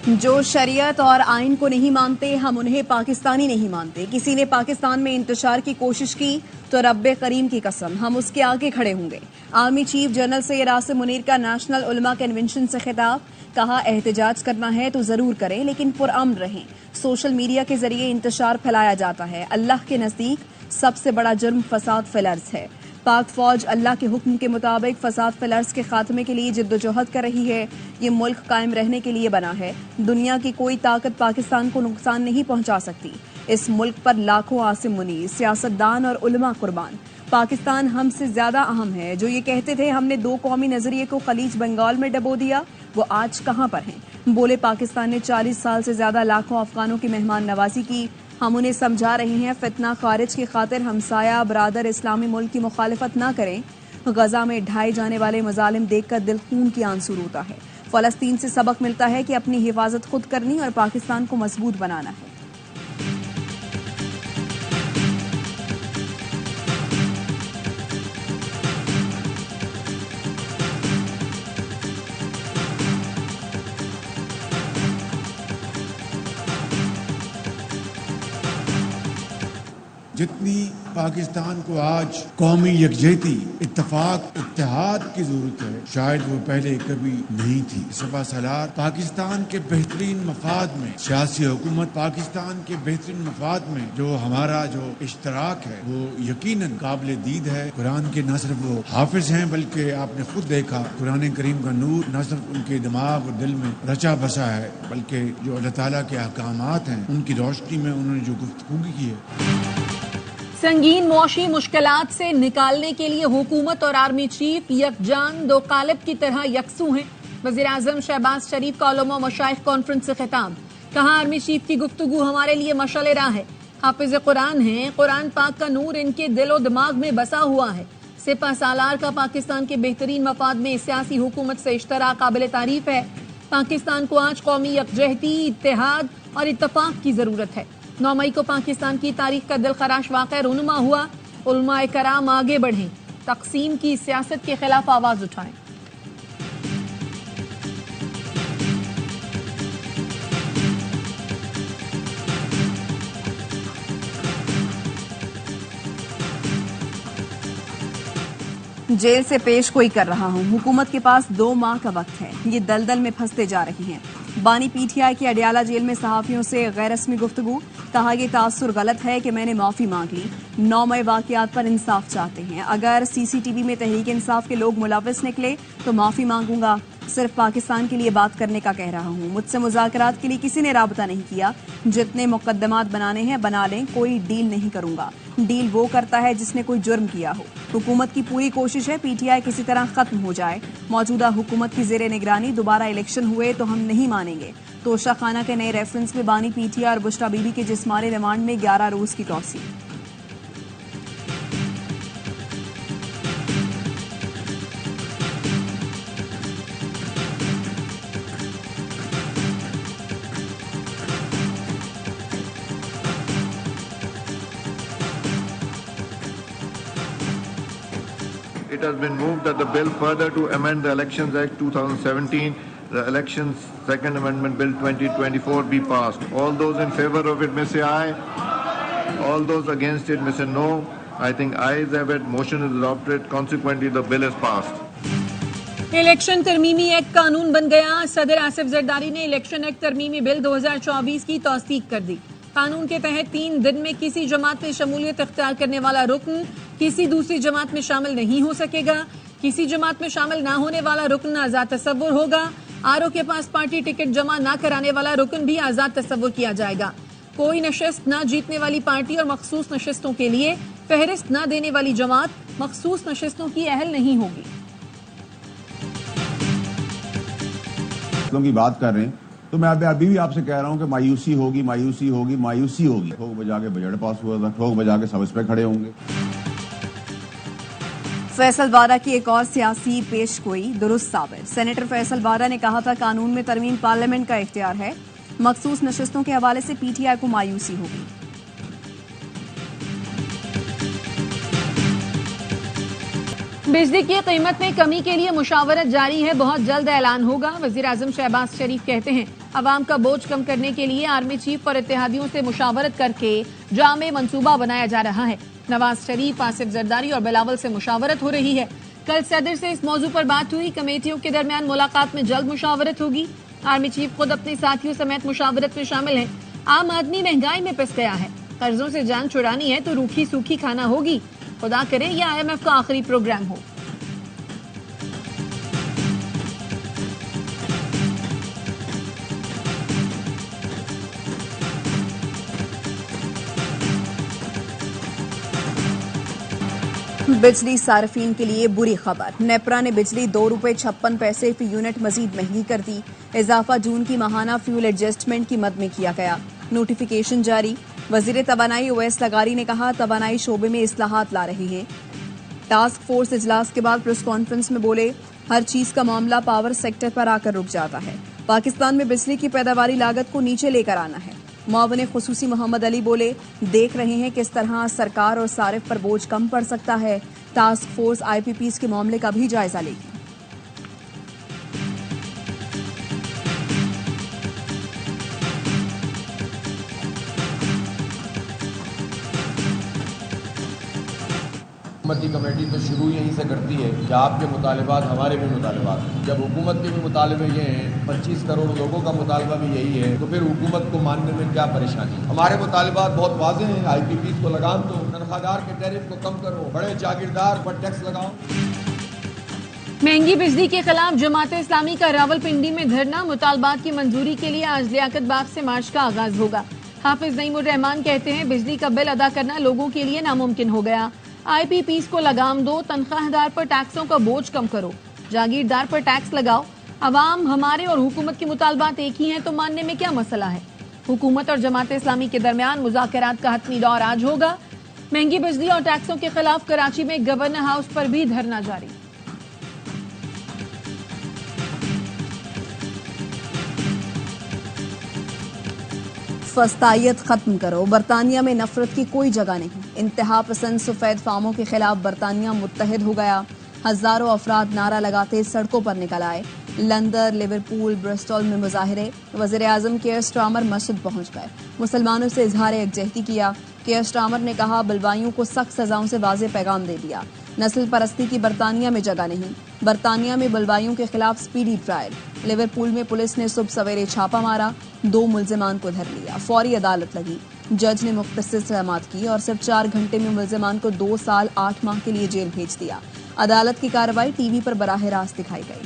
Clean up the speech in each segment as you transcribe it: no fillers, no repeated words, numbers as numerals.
جو شریعت اور آئین کو نہیں مانتے ہم انہیں پاکستانی نہیں مانتے. کسی نے پاکستان میں انتشار کی کوشش کی تو رب کریم کی قسم ہم اس کے آگے کھڑے ہوں گے. Army chief general Syed Asim Munir کا نیشنل علماء کنونشن سے خطاب. کہا احتجاج کرنا ہے تو ضرور کریں لیکن پرامن رہیں. سوشل میڈیا کے ذریعے انتشار پھیلایا جاتا ہے. اللہ کے نزدیک سب سے بڑا جرم فساد فی الارض ہے. پاک فوج اللہ کے حکم کے مطابق فساد فی الارض کے خاتمے کے لیے جدوجہد کر رہی ہے. یہ ملک قائم رہنے کے لیے بنا ہے. دنیا کی کوئی طاقت پاکستان کو نقصان نہیں پہنچا سکتی. اس ملک پر لاکھوں عاصم منیر سیاستدان اور علماء قربان. پاکستان ہم سے زیادہ اہم ہے. جو یہ کہتے تھے ہم نے 2 قومی نظریے کو خلیج بنگال میں ڈبو دیا وہ آج کہاں پر ہیں. بولے پاکستان نے 40 سال سے زیادہ لاکھوں افغانوں کی مہمان نوازی کی. ہم انہیں سمجھا رہے ہیں فتنہ خارج کی خاطر ہمسایہ برادر اسلامی ملک کی مخالفت نہ کریں. غزہ میں ڈھائے جانے والے مظالم دیکھ کر دل خون کی آنسو روتا ہے. فلسطین سے سبق ملتا ہے کہ اپنی حفاظت خود کرنی اور پاکستان کو مضبوط بنانا ہے. جتنی پاکستان کو آج قومی یکجہتی اتفاق اتحاد کی ضرورت ہے شاید وہ پہلے کبھی نہیں تھی. سپہ سالار پاکستان کے بہترین مفاد میں سیاسی حکومت پاکستان کے بہترین مفاد میں جو ہمارا جو اشتراک ہے وہ یقیناً قابل دید ہے. قرآن کے نہ صرف وہ حافظ ہیں بلکہ آپ نے خود دیکھا قرآن کریم کا نور نہ صرف ان کے دماغ اور دل میں رچا بسا ہے بلکہ جو اللہ تعالیٰ کے احکامات ہیں ان کی روشنی میں انہوں نے جو گفتگو کی ہے. سنگین معاشی مشکلات سے نکالنے کے لیے حکومت اور آرمی چیف یکجان دو قالب کی طرح یکسو ہیں. وزیر اعظم شہباز شریف کا علماء و مشائخ کانفرنس سے خطاب. کہا آرمی چیف کی گفتگو ہمارے لیے مشعل راہ ہے. حافظ قرآن ہیں. قرآن پاک کا نور ان کے دل و دماغ میں بسا ہوا ہے. سپہ سالار کا پاکستان کے بہترین مفاد میں سیاسی حکومت سے اشتراک قابل تعریف ہے. پاکستان کو آج قومی یکجہتی اتحاد اور اتفاق کی ضرورت ہے. 9 مئی کو پاکستان کی تاریخ کا دلخراش واقعہ رونما ہوا. علماء کرام آگے بڑھیں. تقسیم کی سیاست کے خلاف آواز اٹھائیں. جیل سے پیش گوئی کر رہا ہوں. حکومت کے پاس 2 ماہ کا وقت ہے. یہ دلدل میں پھنستے جا رہی ہیں. بانی پی ٹی آئی کی اڈیالہ جیل میں صحافیوں سے غیر رسمی گفتگو. کہا یہ تاثر غلط ہے کہ میں نے معافی مانگ لی. 9 مئی واقعات پر انصاف چاہتے ہیں. اگر سی سی ٹی وی میں تحریک انصاف کے لوگ ملوث نکلے تو معافی مانگوں گا. صرف پاکستان کے لیے بات کرنے کا کہہ رہا ہوں. مجھ سے مذاکرات کے لیے کسی نے رابطہ نہیں کیا. جتنے مقدمات بنانے ہیں بنا لیں. کوئی ڈیل نہیں کروں گا. ڈیل وہ کرتا ہے جس نے کوئی جرم کیا ہو. حکومت کی پوری کوشش ہے پی ٹی آئی کسی طرح ختم ہو جائے. موجودہ حکومت کی زیر نگرانی دوبارہ الیکشن ہوئے تو ہم نہیں مانیں گے. توشہ خانہ کے نئے ریفرنس میں بانی پی ٹی آئی اور بشرا بی بی کے جسمانی ریمانڈ میں 11 روز کی توسیع. It has been moved that the bill further to amend the Elections Act 2017, the Elections Second Amendment Bill 2024 be passed. All those in favor of it may say aye. All those against it may say no. I think ayes have it. Motion is adopted. Consequently, the bill is passed. Election ترمیمی act قانون بن گیا. صدر آصف زرداری نے election act ترمیمی بل 2024 کی توثیق کر دی. قانون کے تحت 3 دن میں کسی جماعت میں شمولیت اختیار کرنے والا رکن کسی دوسری جماعت میں شامل نہیں ہو سکے گا. کسی جماعت میں شامل نہ ہونے والا رکن آزاد تصور ہوگا. آر او کے پاس پارٹی ٹکٹ جمع نہ کرانے والا رکن بھی آزاد تصور کیا جائے گا. کوئی نشست نہ جیتنے والی پارٹی اور مخصوص نشستوں کے لیے فہرست نہ دینے والی جماعت مخصوص نشستوں کی اہل نہیں ہوگی. کی بات کر رہے ہیں تو میں ابھی بھی آپ سے کہہ رہا ہوں کہ مایوسی ہوگی مایوسی ہوگی مایوسی ہوگی. ٹھوک بجا کے بجٹ پاس ہوا تھا. ٹھوک بجا کے سب اس پہ کھڑے ہوں گے. فیصل وارا کی ایک اور سیاسی پیش گوئی درست ثابت. سینیٹر فیصل وارا نے کہا تھا قانون میں ترمیم پارلیمنٹ کا اختیار ہے. مخصوص نشستوں کے حوالے سے پی ٹی آئی کو مایوسی ہوگی. بجلی کی قیمت میں کمی کے لیے مشاورت جاری ہے، بہت جلد اعلان ہوگا۔ وزیر اعظم شہباز شریف کہتے ہیں عوام کا بوجھ کم کرنے کے لیے آرمی چیف اور اتحادیوں سے مشاورت کر کے جامع منصوبہ بنایا جا رہا ہے۔ نواز شریف، آصف زرداری اور بلاول سے مشاورت ہو رہی ہے۔ کل صدر سے اس موضوع پر بات ہوئی، کمیٹیوں کے درمیان ملاقات میں جلد مشاورت ہوگی۔ آرمی چیف خود اپنے ساتھیوں سمیت مشاورت میں شامل ہیں۔ عام آدمی مہنگائی میں پس گیا ہے، قرضوں سے جان چھڑانی ہے تو روکھی سوکھی کھانا ہوگی۔ خدا کرے یہ IMF کا آخری پروگرام ہو۔ بجلی صارفین کے لیے بری خبر، نیپرا نے بجلی ₹2.56 فی یونٹ مزید مہنگی کر دی۔ اضافہ جون کی ماہانہ فیول ایڈجسٹمنٹ کی مد میں کیا گیا۔ نوٹیفیکیشن جاری۔ وزیر توانائی اویس لغاری نے کہا توانائی شعبے میں اصلاحات لا رہے ہیں۔ ٹاسک فورس اجلاس کے بعد پریس کانفرنس میں بولے ہر چیز کا معاملہ پاور سیکٹر پر آ کر رک جاتا ہے، پاکستان میں بجلی کی پیداواری لاگت کو نیچے لے کر آنا ہے۔ معاون خصوصی محمد علی بولے دیکھ رہے ہیں کس طرح سرکار اور صارف پر بوجھ کم پڑ سکتا ہے، ٹاسک فورس IPPs کے معاملے کا بھی جائزہ لے گی۔ حکومتی کمیٹی تو شروع یہیں سے کرتی ہے کہ آپ کے مطالبات ہمارے بھی مطالبات ہیں۔ جب حکومت کے بھی مطالبے یہ ہیں، 25 کروڑ لوگوں کا مطالبہ بھی یہی ہے، تو پھر حکومت کو ماننے میں کیا پریشانی؟ ہمارے مطالبات بہت واضح ہیں، IPPs کو لگام دو، تنخواہ دار کے ٹیرف کو کم کرو، بڑے جاگیردار پر ٹیکس لگاؤ۔ مہنگی بجلی کے خلاف جماعت اسلامی کا راولپنڈی میں دھرنا، مطالبات کی منظوری کے لیے آج لیاقت باغ سے مارچ کا آغاز ہوگا۔ حافظ نعیم الرحمان کہتے ہیں بجلی کا بل ادا کرنا لوگوں کے لیے ناممکن ہو گیا۔ IPPs کو لگام دو، تنخواہ دار پر ٹیکسوں کا بوجھ کم کرو، جاگیردار پر ٹیکس لگاؤ۔ عوام ہمارے اور حکومت کے مطالبات ایک ہی ہیں تو ماننے میں کیا مسئلہ ہے؟ حکومت اور جماعت اسلامی کے درمیان مذاکرات کا حتمی دور آج ہوگا۔ مہنگی بجلی اور ٹیکسوں کے خلاف کراچی میں گورنر ہاؤس پر بھی دھرنا جاری۔ فسطائیت ختم کرو، برطانیہ میں نفرت کی کوئی جگہ نہیں۔ انتہا پسند سفید فاموں کے خلاف برطانیہ متحد ہو گیا، ہزاروں افراد نعرہ لگاتے سڑکوں پر نکل آئے۔ لندن، لیورپول، برسٹول میں مظاہرے۔ وزیر اعظم کیئر سٹارمر مسجد پہنچ گئے، مسلمانوں سے اظہار یکجہتی کیا۔ کیئر سٹارمر نے کہا بلوائیوں کو سخت سزاؤں سے واضح پیغام دے دیا، نسل پرستی کی برطانیہ میں جگہ نہیں۔ برطانیہ میں بلوائیوں کے خلاف سپیڈی ٹرائل۔ لیورپول میں پولیس نے صبح سویرے چھاپہ مارا، 2 ملزمان کو دھر لیا، فوری عدالت لگی۔ جج نے مختصر سماعت کی اور صرف 4 گھنٹے میں ملزمان کو 2 سال 8 ماہ کے لیے جیل بھیج دیا۔ عدالت کی کارروائی ٹی وی پر براہ راست دکھائی گئی۔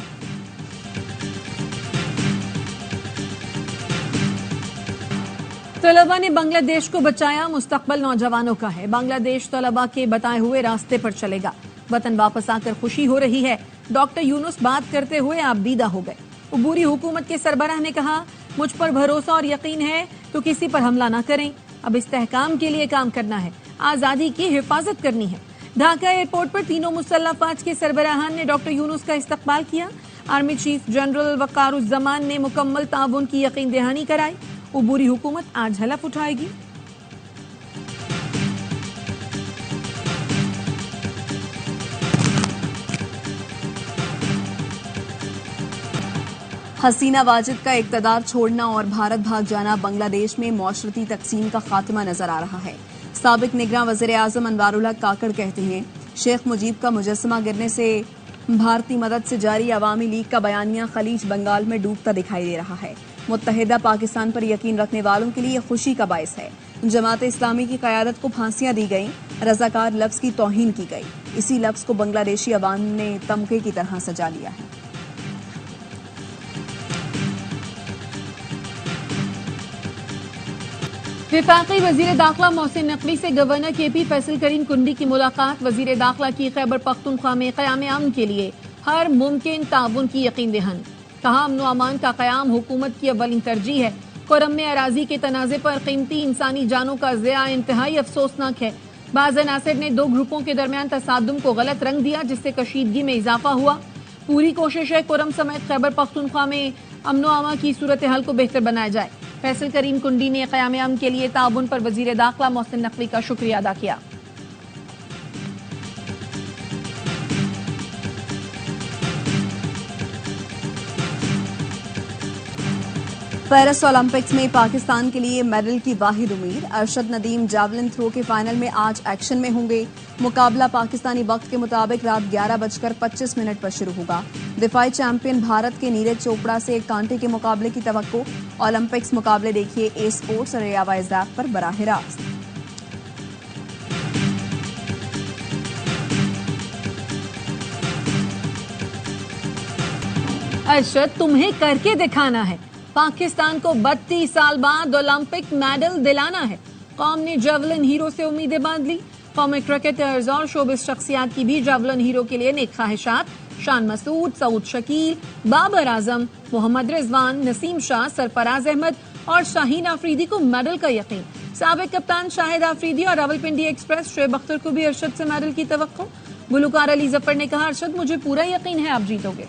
طلباء نے بنگلہ دیش کو بچایا، مستقبل نوجوانوں کا ہے۔ بنگلہ دیش طلباء کے بتائے ہوئے راستے پر چلے گا، وطن واپس آ کر خوشی ہو رہی ہے۔ ڈاکٹر یونس بات کرتے ہوئے آپ دیدہ ہو گئے۔ عبوری حکومت کے سربراہ نے کہا مجھ پر بھروسہ اور یقین ہے تو کسی پر حملہ نہ کریں، اب استحکام کے لیے کام کرنا ہے، آزادی کی حفاظت کرنی ہے۔ ڈھاکہ ایئرپورٹ پر تینوں مسلح افواج کے سربراہان نے ڈاکٹر یونس کا استقبال کیا۔ آرمی چیف جنرل وقار الزمان نے مکمل تعاون کی یقین دہانی کرائی۔ عبوری حکومت آج حلف اٹھائے گی۔ حسینہ واجد کا اقتدار چھوڑنا اور بھارت بھاگ جانا بنگلہ دیش میں معاشرتی تقسیم کا خاتمہ نظر آ رہا ہے۔ سابق نگراں وزیر اعظم انوار الحق کاکڑ کہتے ہیں شیخ مجیب کا مجسمہ گرنے سے بھارتی مدد سے جاری عوامی لیگ کا بیانیہ خلیج بنگال میں ڈوبتا دکھائی دے رہا ہے۔ متحدہ پاکستان پر یقین رکھنے والوں کے لیے خوشی کا باعث ہے۔ جماعت اسلامی کی قیادت کو پھانسیاں دی گئیں، رضاکار لفظ کی توہین کی گئی، اسی لفظ کو بنگلہ دیشی عوام نے تمغے کی طرح سجا لیا ہے۔ وفاقی وزیر داخلہ محسن نقوی سے گورنر KP فیصل کریم کنڈی کی ملاقات۔ وزیر داخلہ کی خیبر پختونخوا میں قیام امن کے لیے ہر ممکن تعاون کی یقین دہانی۔ کہا امن و امان کا قیام حکومت کی اولین ترجیح ہے۔ کرم میں اراضی کے تنازع پر قیمتی انسانی جانوں کا ضیاع انتہائی افسوسناک ہے۔ بعض عناصر نے 2 گروپوں کے درمیان تصادم کو غلط رنگ دیا جس سے کشیدگی میں اضافہ ہوا۔ پوری کوشش ہے کرم سمیت خیبر پختونخوا میں امن و امان کی صورتحال کو بہتر بنایا جائے۔ فیصل کریم کنڈی نے قیام امن کے لیے تعاون پر وزیر داخلہ محسن نقوی کا شکریہ ادا کیا۔ پیرس اولمپکس میں پاکستان کے لیے میڈل کی واحد امید. ارشد ندیم جیولن تھرو کے فائنل میں آج ایکشن میں ہوں گے. مقابلہ پاکستانی وقت کے مطابق رات 11:25 پر شروع ہوگا. دفاعی چیمپئن بھارت کے نیرج چوپڑا سے ایک کانٹے کے مقابلے کی توقع. اولمپکس مقابلے دیکھیے اے اسپورٹس اور اے وائز ایپ پر براہ راست. ارشد تمہیں کر کے دکھانا ہے. پاکستان کو 32 سال بعد اولمپک میڈل دلانا ہے. قوم نے جیولن ہیرو سے امیدیں باندھ لی. قومی کرکٹرز اور شوبز شخصیات کی بھی جیولن ہیرو کے لیے نیک خواہشات. شان مسعود، سعود شکیل، بابر اعظم، محمد رضوان، نسیم شاہ، سرفراز احمد اور شاہین آفریدی کو میڈل کا یقین. سابق کپتان شاہد آفریدی اور راولپنڈی ایکسپریس شعیب اختر کو بھی ارشد سے میڈل کی توقع. گلوکار علی ظفر نے کہا، ارشد مجھے پورا یقین ہے آپ جیتو گے.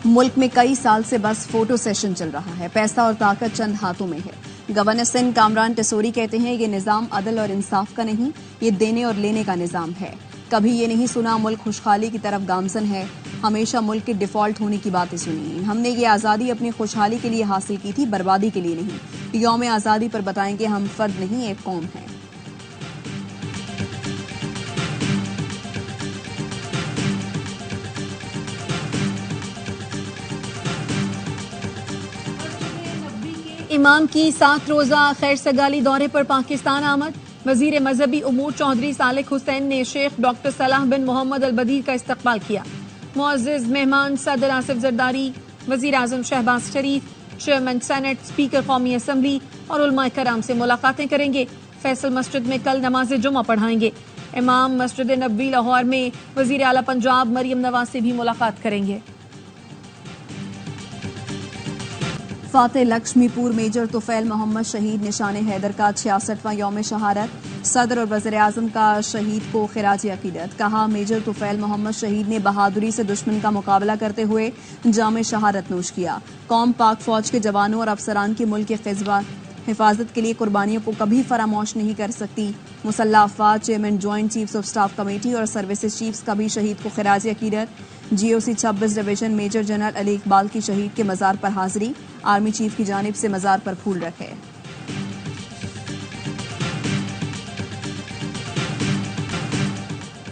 ملک میں کئی سال سے بس فوٹو سیشن چل رہا ہے. پیسہ اور طاقت چند ہاتھوں میں ہے. گورنر سندھ کامران ٹسوری کہتے ہیں یہ نظام عدل اور انصاف کا نہیں، یہ دینے اور لینے کا نظام ہے. کبھی یہ نہیں سنا ملک خوشحالی کی طرف گامزن ہے. ہمیشہ ملک کے ڈیفالٹ ہونے کی باتیں سنی. ہم نے یہ آزادی اپنی خوشحالی کے لیے حاصل کی تھی، بربادی کے لیے نہیں. یوم آزادی پر بتائیں کہ ہم فرد نہیں ایک قوم ہیں. امام کی 7 روزہ خیر سگالی دورے پر پاکستان آمد. وزیر مذہبی امور چودھری صالح حسین نے شیخ ڈاکٹر صلاح بن محمد البدیر کا استقبال کیا. معزز مہمان صدر آصف زرداری، وزیر اعظم شہباز شریف، چیئرمین سینٹ، اسپیکر قومی اسمبلی اور علماء کرام سے ملاقاتیں کریں گے. فیصل مسجد میں کل نماز جمعہ پڑھائیں گے. امام مسجد نبوی لاہور میں وزیر اعلیٰ پنجاب مریم نواز سے بھی ملاقات کریں گے. فاتح لکشمی پور میجر طفیل محمد شہید نشان حیدر کا 66واں یوم شہادت. صدر اور وزیر اعظم کا شہید کو خراج عقیدت. کہا میجر طفیل محمد شہید نے بہادری سے دشمن کا مقابلہ کرتے ہوئے جام شہادت نوش کیا. قوم پاک فوج کے جوانوں اور افسران کی ملک کی حفاظت کے لیے قربانیوں کو کبھی فراموش نہیں کر سکتی. مسلح افواج chairman joint chiefs of staff committee اور سروسز چیفز کا بھی شہید کو خراج عقیدت. جی او سی 26 ڈویژن میجر جنرل علی اقبال کی شہید کے مزار پر حاضری. آرمی چیف کی جانب سے مزار پر پھول رکھے.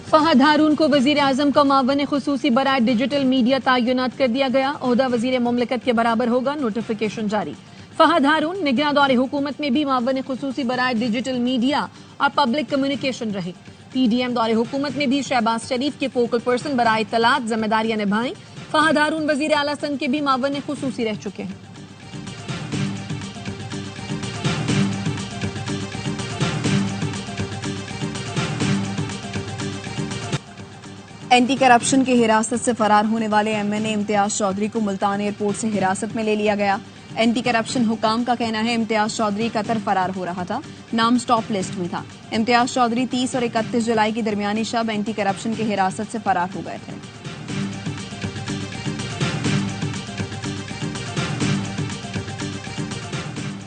فہد ہارون کو وزیر اعظم کا معاون خصوصی برائے ڈیجیٹل میڈیا تعینات کر دیا گیا. عہدہ وزیر مملکت کے برابر ہوگا. نوٹیفیکیشن جاری. فہد ہارون نگراں دور حکومت میں بھی معاون خصوصی برائے ڈیجیٹل میڈیا اور پبلک کمیونیکیشن رہے. پی ڈی ایم دور حکومت میں بھی شہباز شریف کے فوکل پرسن برائے اطلاعات ذمہ داریاں نبھائیں. فہد ہارون وزیر اعلیٰ سندھ کے بھی معاون خصوصی رہ چکے ہیں. اینٹی کرپشن کی حراست سے فرار ہونے والے ایم این اے امتیاز چودھری کو ملتان ایئرپورٹ سے حراست میں لے لیا گیا. اینٹی کرپشن حکام کا کہنا ہے امتیاز چودھری قطر فرار ہو رہا تھا. نام سٹاپ لسٹ میں تھا. امتیاز چودھری 30 اور 31 جولائی کی درمیانی شب اینٹی کرپشن کی حراست سے فرار ہو گئے تھے.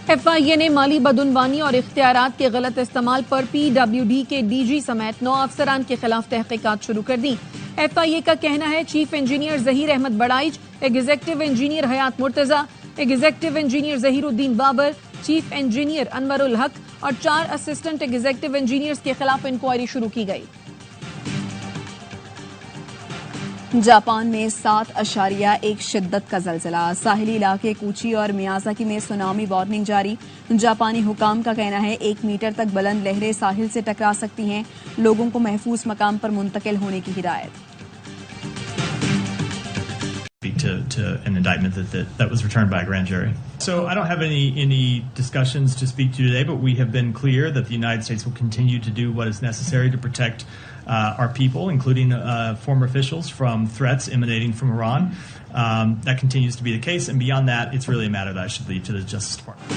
ایف آئی اے نے مالی بدعنوانی اور اختیارات کے غلط استعمال پر پی ڈبلیو ڈی کے ڈی جی سمیت 9 افسران کے خلاف تحقیقات شروع کر دی. ایف آئی اے کا کہنا ہے chief engineer Zaheer Ahmed Baraich, executive engineer Hayat Murtaza, executive engineer Zaheer الدین بابر، چیف انجینئر انور الحق اور 4 اسسٹنٹ ایگزیکٹو انجینئرز کے خلاف انکوائری شروع کی گئی. جاپان میں 7.1 شدت کا زلزلہ. ساحلی علاقے کوچی اور میازاکی میں سونامی وارننگ جاری. جاپانی حکام کا کہنا ہے 1 میٹر تک بلند لہریں ساحل سے ٹکرا سکتی ہیں. لوگوں کو محفوظ مقام پر منتقل ہونے کی ہدایت. To an indictment that was returned by a grand jury. So I don't have any discussions to speak to today, but we have been clear that the United States will continue to do what is necessary to protect our people, including former officials, from threats emanating from Iran. That continues to be the case, and beyond that, it's really a matter that I should leave to the Justice Department.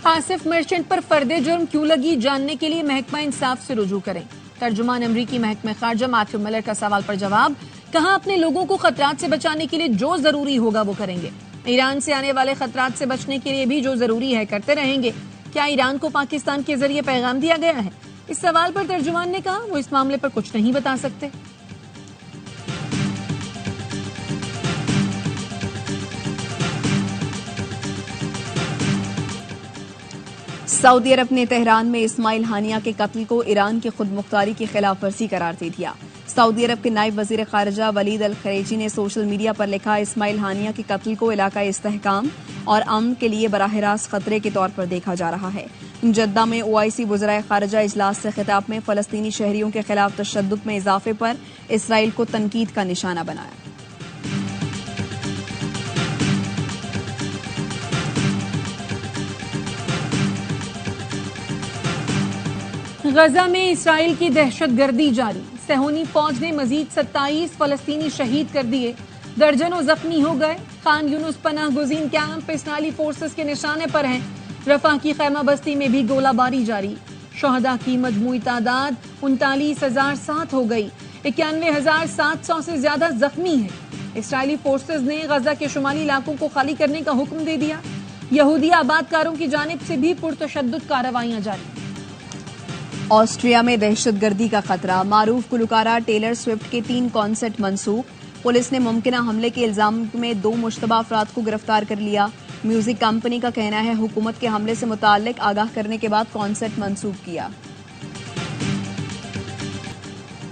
Asif Merchant پر فرد جرم کیوں لگی جاننے کے لیے محکمہ انصاف سے رجوع کریں. ترجمان امریکی محکمہ خارجہ میتھیو ملر کا سوال پر جواب. کہاں اپنے لوگوں کو خطرات سے بچانے کے لیے جو ضروری ہوگا وہ کریں گے. ایران سے آنے والے خطرات سے بچنے کے لیے بھی جو ضروری ہے کرتے رہیں گے. کیا ایران کو پاکستان کے ذریعے پیغام دیا گیا ہے؟ اس سوال پر ترجمان نے کہا وہ اس معاملے پر کچھ نہیں بتا سکتے. سعودی عرب نے تہران میں اسماعیل ہانیہ کے قتل کو ایران کی خود مختاری کی خلاف ورزی قرار دے دیا۔ سعودی عرب کے نائب وزیر خارجہ ولید الخریجی نے سوشل میڈیا پر لکھا، اسماعیل ہانیہ کے قتل کو علاقائی استحکام اور امن کے لیے براہ راست خطرے کے طور پر دیکھا جا رہا ہے۔ جدہ میں OIC وزرائے خارجہ اجلاس سے خطاب میں فلسطینی شہریوں کے خلاف تشدد میں اضافے پر اسرائیل کو تنقید کا نشانہ بنایا۔ غزہ میں اسرائیل کی دہشت گردی جاری، صہیونی فوج نے مزید 27 فلسطینی شہید کر دیے، درجنوں زخمی ہو گئے۔ خان یونس پناہ گزین کیمپ اسرائیلی فورسز کے نشانے پر ہیں۔ رفح کی خیمہ بستی میں بھی گولہ باری جاری، شہداء کی مجموعی تعداد 39,007 ہو گئی، 91,700 سے زیادہ زخمی ہیں۔ اسرائیلی فورسز نے غزہ کے شمالی علاقوں کو خالی کرنے کا حکم دے دیا۔ یہودی آباد کاروں کی جانب سے بھی پرتشدد کارروائیاں جاری۔ آسٹریا میں دہشت گردی کا خطرہ، معروف گلوکارہ ٹیلر سوئفٹ کے 3 کانسرٹ منسوخ۔ پولیس نے ممکنہ حملے کے الزام میں 2 مشتبہ افراد کو گرفتار کر لیا۔ میوزک کمپنی کا کہنا ہے حکومت کے حملے سے متعلق آگاہ کرنے کے بعد کانسرٹ منسوخ کیا۔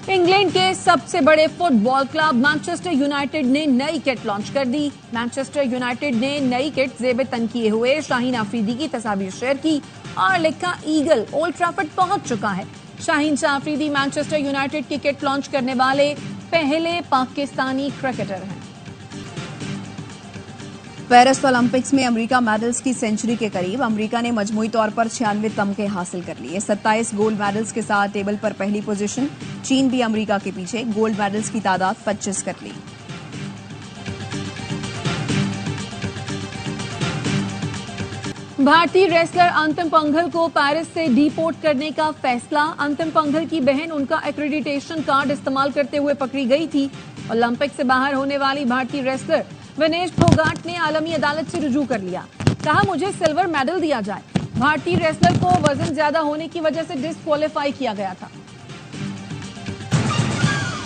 انگلینڈ کے سب سے بڑے فٹ بال کلب مانچسٹر یونائیٹڈ نے نئی کٹ لانچ کر دی۔ مانچسٹر یونائیٹڈ نے نئی کٹ زیب تن کیے ہوئے شاہین آفریدی کی تصاویر شیئر کی اور لکھا، ایگل اولڈ ٹریفرڈ پہنچ چکا ہے۔ شاہین شاہ آفریدی مانچسٹر یونائیٹڈ کی کٹ لانچ کرنے والے پہلے پاکستانی کرکٹر ہیں۔ پیرس اولمپکس میں امریکہ میڈلز کی سینچری کے قریب، امریکہ نے مجموعی طور پر 96 تمغے حاصل کر لیے، 27 گولڈ میڈلز کے ساتھ ٹیبل پر پہلی پوزیشن۔ چین بھی امریکہ کے پیچھے، گولڈ میڈلز کی تعداد 25 کر لی۔ بھارتی ریسلر انتم پنگھل کو پیرس سے ڈی پورٹ کرنے کا فیصلہ۔ انتم پنگھل کی بہن ان کا ایکریڈیٹیشن کارڈ استعمال کرتے ہوئے پکڑی گئی تھی۔ اولمپک سے باہر ہونے والی بھارتی ریسلر ونیش پھوگاٹ نے عالمی عدالت سے رجوع کر لیا، کہا مجھے سلور میڈل دیا جائے۔ بھارتی ریسلر کو وزن زیادہ ہونے کی وجہ سے ڈسکوالیفائی کیا گیا تھا۔